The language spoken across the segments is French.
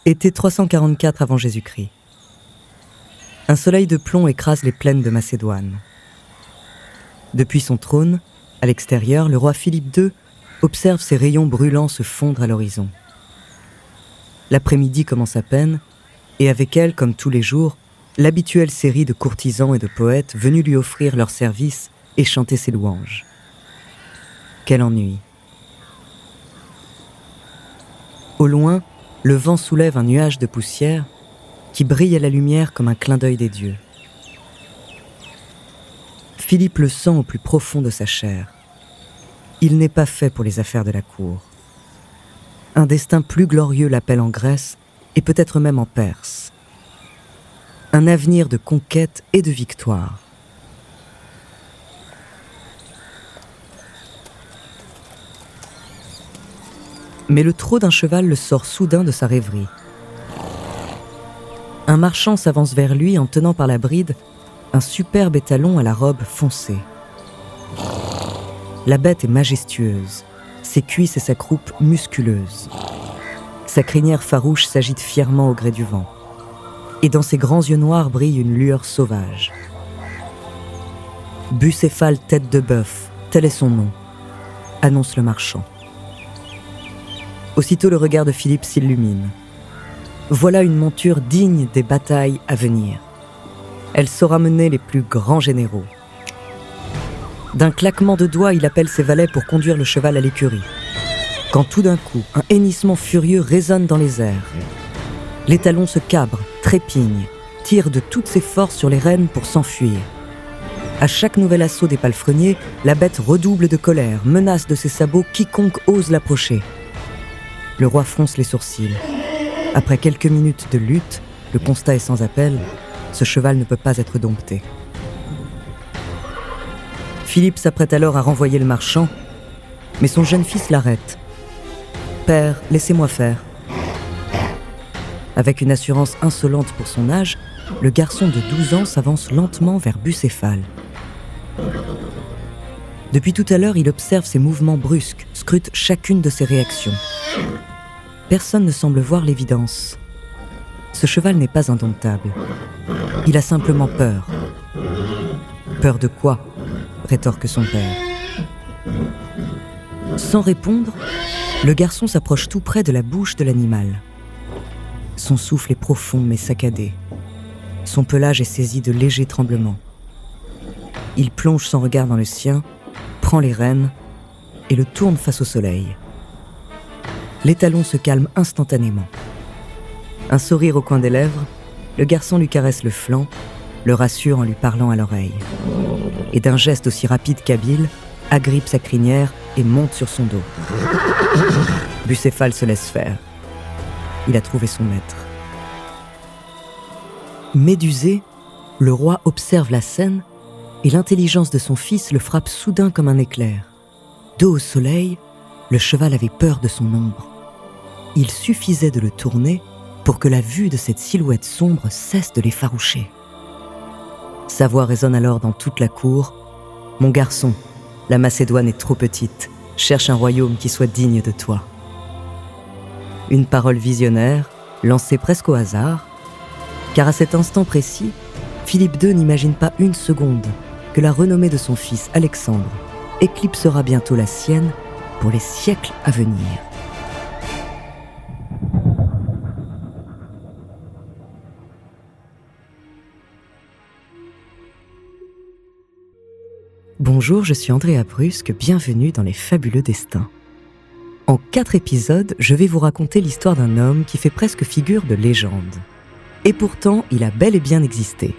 Été 344 avant Jésus-Christ. Un soleil de plomb écrase les plaines de Macédoine. Depuis son trône, à l'extérieur, le roi Philippe II observe ses rayons brûlants se fondre à l'horizon. L'après-midi commence à peine, et avec elle, comme tous les jours, l'habituelle série de courtisans et de poètes venus lui offrir leurs services et chanter ses louanges. Quel ennui! Au loin, le vent soulève un nuage de poussière qui brille à la lumière comme un clin d'œil des dieux. Philippe le sent au plus profond de sa chair. Il n'est pas fait pour les affaires de la cour. Un destin plus glorieux l'appelle en Grèce et peut-être même en Perse. Un avenir de conquête et de victoire. Mais le trot d'un cheval le sort soudain de sa rêverie. Un marchand s'avance vers lui en tenant par la bride un superbe étalon à la robe foncée. La bête est majestueuse, ses cuisses et sa croupe musculeuses. Sa crinière farouche s'agite fièrement au gré du vent. Et dans ses grands yeux noirs brille une lueur sauvage. Bucéphale tête de bœuf, tel est son nom, annonce le marchand. Aussitôt le regard de Philippe s'illumine. Voilà une monture digne des batailles à venir. Elle saura mener les plus grands généraux. D'un claquement de doigts, il appelle ses valets pour conduire le cheval à l'écurie. Quand tout d'un coup, un hennissement furieux résonne dans les airs. L'étalon se cabre, trépigne, tire de toutes ses forces sur les rênes pour s'enfuir. À chaque nouvel assaut des palefreniers, la bête redouble de colère, menace de ses sabots quiconque ose l'approcher. Le roi fronce les sourcils. Après quelques minutes de lutte, le constat est sans appel, ce cheval ne peut pas être dompté. Philippe s'apprête alors à renvoyer le marchand, mais son jeune fils l'arrête. « Père, laissez-moi faire. » Avec une assurance insolente pour son âge, le garçon de 12 ans s'avance lentement vers Bucéphale. Depuis tout à l'heure, il observe ses mouvements brusques, scrute chacune de ses réactions. Personne ne semble voir l'évidence. Ce cheval n'est pas indomptable. Il a simplement peur. Peur de quoi ? Rétorque son père. Sans répondre, le garçon s'approche tout près de la bouche de l'animal. Son souffle est profond mais saccadé. Son pelage est saisi de légers tremblements. Il plonge son regard dans le sien, prend les rênes et le tourne face au soleil. L'étalon se calme instantanément. Un sourire au coin des lèvres, le garçon lui caresse le flanc, le rassure en lui parlant à l'oreille. Et d'un geste aussi rapide qu'habile, agrippe sa crinière et monte sur son dos. Bucéphale se laisse faire. Il a trouvé son maître. Médusé, le roi observe la scène et l'intelligence de son fils le frappe soudain comme un éclair. Dos au soleil, le cheval avait peur de son ombre. Il suffisait de le tourner pour que la vue de cette silhouette sombre cesse de l'effaroucher. Sa voix résonne alors dans toute la cour. « Mon garçon, la Macédoine est trop petite. Cherche un royaume qui soit digne de toi. » Une parole visionnaire, lancée presque au hasard, car à cet instant précis, Philippe II n'imagine pas une seconde que la renommée de son fils Alexandre éclipsera bientôt la sienne pour les siècles à venir. Bonjour, je suis Andrea Brusque, bienvenue dans Les Fabuleux Destins. En 4 épisodes, je vais vous raconter l'histoire d'un homme qui fait presque figure de légende. Et pourtant, il a bel et bien existé.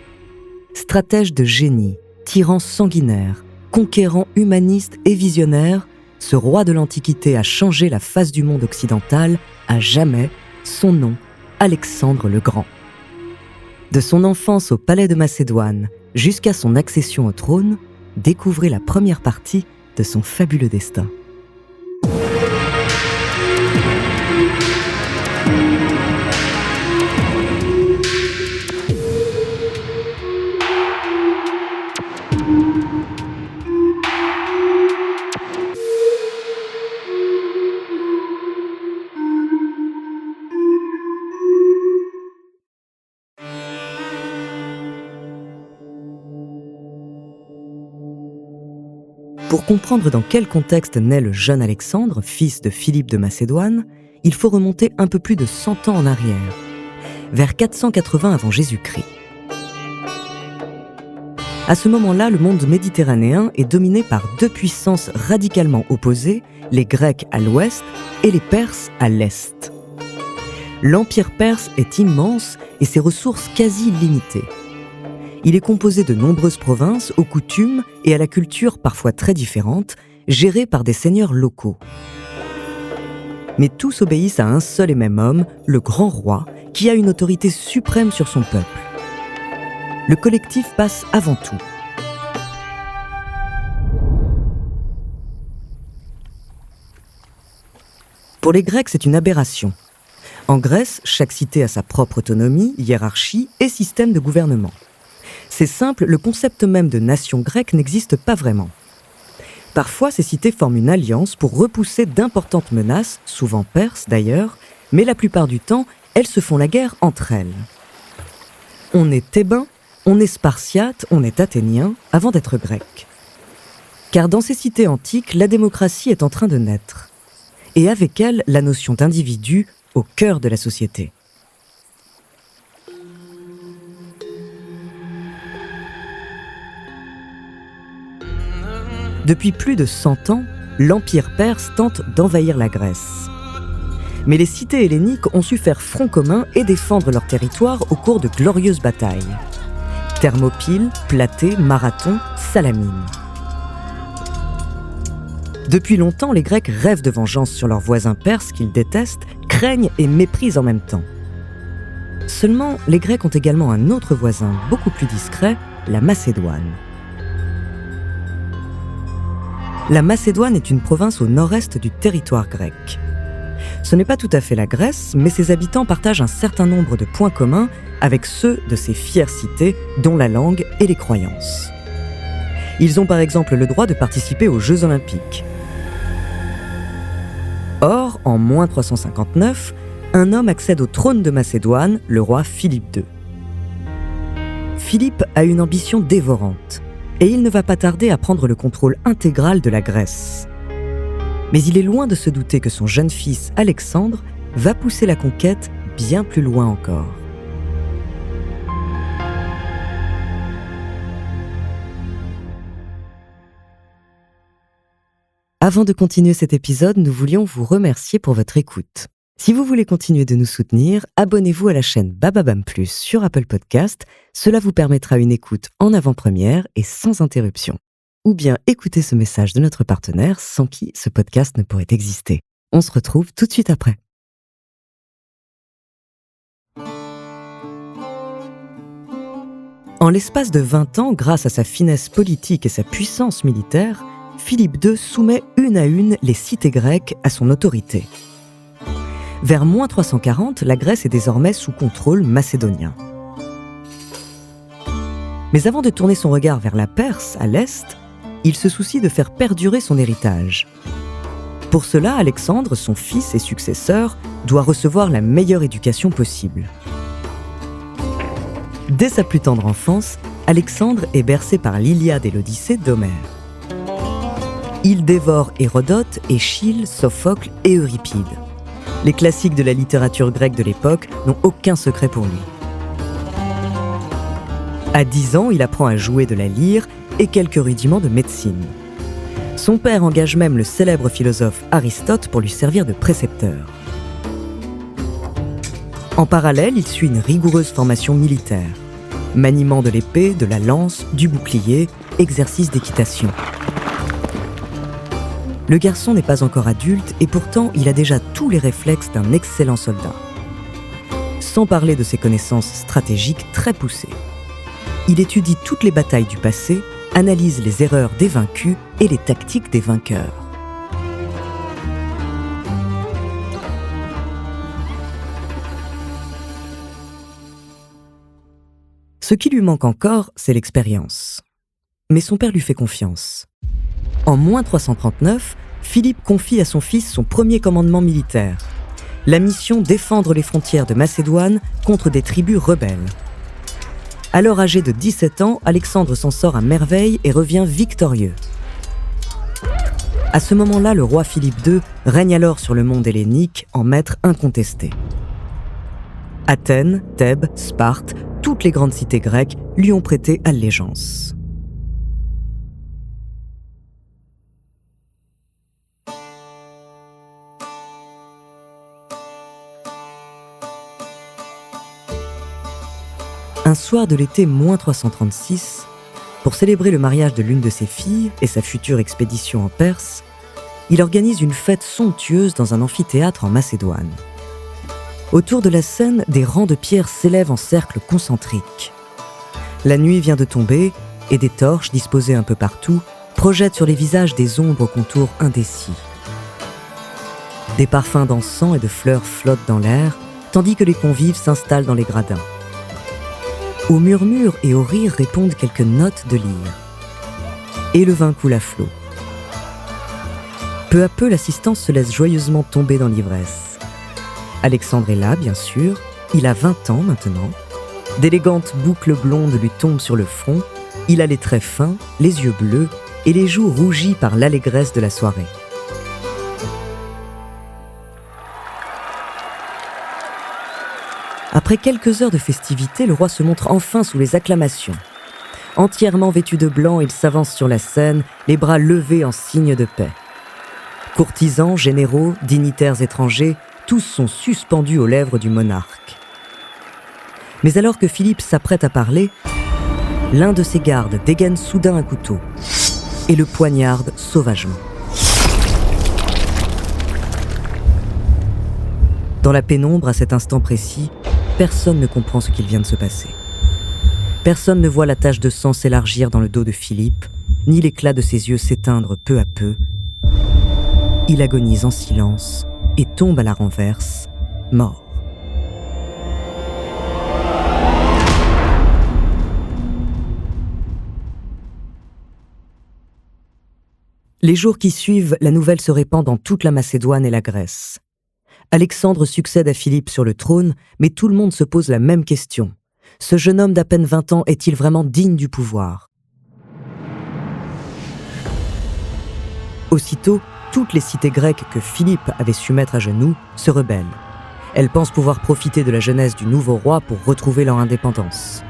Stratège de génie, tyran sanguinaire, conquérant humaniste et visionnaire, ce roi de l'Antiquité a changé la face du monde occidental à jamais, son nom, Alexandre le Grand. De son enfance au palais de Macédoine jusqu'à son accession au trône, découvrez la première partie de son fabuleux destin. Pour comprendre dans quel contexte naît le jeune Alexandre, fils de Philippe de Macédoine, il faut remonter un peu plus de 100 ans en arrière, vers 480 avant Jésus-Christ. À ce moment-là, le monde méditerranéen est dominé par deux puissances radicalement opposées, les Grecs à l'ouest et les Perses à l'est. L'Empire perse est immense et ses ressources quasi illimitées. Il est composé de nombreuses provinces aux coutumes et à la culture parfois très différentes, gérées par des seigneurs locaux. Mais tous obéissent à un seul et même homme, le grand roi, qui a une autorité suprême sur son peuple. Le collectif passe avant tout. Pour les Grecs, c'est une aberration. En Grèce, chaque cité a sa propre autonomie, hiérarchie et système de gouvernement. C'est simple, le concept même de nation grecque n'existe pas vraiment. Parfois, ces cités forment une alliance pour repousser d'importantes menaces, souvent perses d'ailleurs, mais la plupart du temps, elles se font la guerre entre elles. On est thébain, on est spartiate, on est athénien, avant d'être grec. Car dans ces cités antiques, la démocratie est en train de naître. Et avec elle, la notion d'individu au cœur de la société. Depuis plus de 100 ans, l'Empire perse tente d'envahir la Grèce. Mais les cités helléniques ont su faire front commun et défendre leur territoire au cours de glorieuses batailles. Thermopyles, Platée, Marathon, Salamine. Depuis longtemps, les Grecs rêvent de vengeance sur leurs voisins perses qu'ils détestent, craignent et méprisent en même temps. Seulement, les Grecs ont également un autre voisin, beaucoup plus discret, la Macédoine. La Macédoine est une province au nord-est du territoire grec. Ce n'est pas tout à fait la Grèce, mais ses habitants partagent un certain nombre de points communs avec ceux de ces fières cités, dont la langue et les croyances. Ils ont par exemple le droit de participer aux Jeux Olympiques. Or, en moins 359, un homme accède au trône de Macédoine, le roi Philippe II. Philippe a une ambition dévorante, et il ne va pas tarder à prendre le contrôle intégral de la Grèce. Mais il est loin de se douter que son jeune fils, Alexandre, va pousser la conquête bien plus loin encore. Avant de continuer cet épisode, nous voulions vous remercier pour votre écoute. Si vous voulez continuer de nous soutenir, abonnez-vous à la chaîne Bababam Plus sur Apple Podcast. Cela vous permettra une écoute en avant-première et sans interruption. Ou bien écoutez ce message de notre partenaire sans qui ce podcast ne pourrait exister. On se retrouve tout de suite après. En l'espace de 20 ans, grâce à sa finesse politique et sa puissance militaire, Philippe II soumet une à une les cités grecques à son autorité. Vers moins 340, la Grèce est désormais sous contrôle macédonien. Mais avant de tourner son regard vers la Perse, à l'est, il se soucie de faire perdurer son héritage. Pour cela, Alexandre, son fils et successeur, doit recevoir la meilleure éducation possible. Dès sa plus tendre enfance, Alexandre est bercé par l'Iliade et l'Odyssée d'Homère. Il dévore Hérodote, Échille, Sophocle et Euripide. Les classiques de la littérature grecque de l'époque n'ont aucun secret pour lui. À 10 ans, il apprend à jouer de la lyre et quelques rudiments de médecine. Son père engage même le célèbre philosophe Aristote pour lui servir de précepteur. En parallèle, il suit une rigoureuse formation militaire. Maniement de l'épée, de la lance, du bouclier, exercice d'équitation. Le garçon n'est pas encore adulte et pourtant il a déjà tous les réflexes d'un excellent soldat. Sans parler de ses connaissances stratégiques très poussées. Il étudie toutes les batailles du passé, analyse les erreurs des vaincus et les tactiques des vainqueurs. Ce qui lui manque encore, c'est l'expérience. Mais son père lui fait confiance. En moins 339, Philippe confie à son fils son premier commandement militaire, la mission défendre les frontières de Macédoine contre des tribus rebelles. Alors âgé de 17 ans, Alexandre s'en sort à merveille et revient victorieux. À ce moment-là, le roi Philippe II règne alors sur le monde hellénique en maître incontesté. Athènes, Thèbes, Sparte, toutes les grandes cités grecques lui ont prêté allégeance. Un soir de l'été -336, pour célébrer le mariage de l'une de ses filles et sa future expédition en Perse, il organise une fête somptueuse dans un amphithéâtre en Macédoine. Autour de la scène, des rangs de pierres s'élèvent en cercle concentrique. La nuit vient de tomber et des torches disposées un peu partout projettent sur les visages des ombres aux contours indécis. Des parfums d'encens et de fleurs flottent dans l'air, tandis que les convives s'installent dans les gradins. Aux murmures et aux rires répondent quelques notes de lyre. Et le vin coule à flot. Peu à peu, l'assistance se laisse joyeusement tomber dans l'ivresse. Alexandre est là, bien sûr. Il a 20 ans maintenant. D'élégantes boucles blondes lui tombent sur le front. Il a les traits fins, les yeux bleus et les joues rougies par l'allégresse de la soirée. Après quelques heures de festivités, le roi se montre enfin sous les acclamations. Entièrement vêtu de blanc, il s'avance sur la scène, les bras levés en signe de paix. Courtisans, généraux, dignitaires étrangers, tous sont suspendus aux lèvres du monarque. Mais alors que Philippe s'apprête à parler, l'un de ses gardes dégaine soudain un couteau et le poignarde sauvagement. Dans la pénombre, à cet instant précis, personne ne comprend ce qu'il vient de se passer. Personne ne voit la tache de sang s'élargir dans le dos de Philippe, ni l'éclat de ses yeux s'éteindre peu à peu. Il agonise en silence et tombe à la renverse, mort. Les jours qui suivent, la nouvelle se répand dans toute la Macédoine et la Grèce. Alexandre succède à Philippe sur le trône, mais tout le monde se pose la même question. Ce jeune homme d'à peine 20 ans est-il vraiment digne du pouvoir ? Aussitôt, toutes les cités grecques que Philippe avait su mettre à genoux se rebellent. Elles pensent pouvoir profiter de la jeunesse du nouveau roi pour retrouver leur indépendance.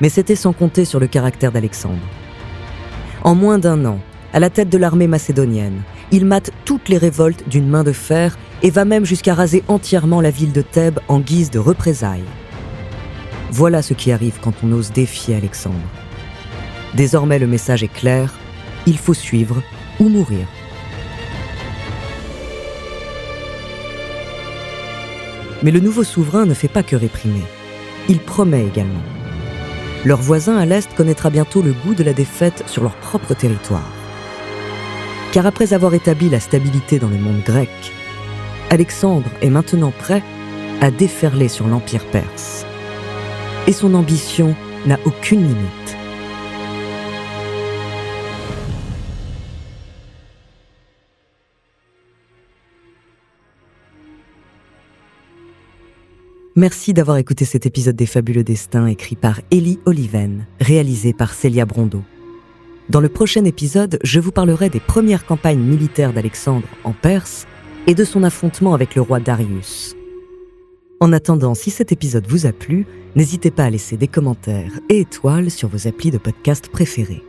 Mais c'était sans compter sur le caractère d'Alexandre. En moins d'1 an, à la tête de l'armée macédonienne, il mate toutes les révoltes d'une main de fer et va même jusqu'à raser entièrement la ville de Thèbes en guise de représailles. Voilà ce qui arrive quand on ose défier Alexandre. Désormais, le message est clair, il faut suivre ou mourir. Mais le nouveau souverain ne fait pas que réprimer. Il promet également. Leur voisin à l'Est connaîtra bientôt le goût de la défaite sur leur propre territoire. Car après avoir établi la stabilité dans le monde grec, Alexandre est maintenant prêt à déferler sur l'Empire perse. Et son ambition n'a aucune limite. Merci d'avoir écouté cet épisode des Fabuleux Destins écrit par Élie Oliven, réalisé par Célia Brondeau. Dans le prochain épisode, je vous parlerai des premières campagnes militaires d'Alexandre en Perse et de son affrontement avec le roi Darius. En attendant, si cet épisode vous a plu, n'hésitez pas à laisser des commentaires et étoiles sur vos applis de podcast préférés.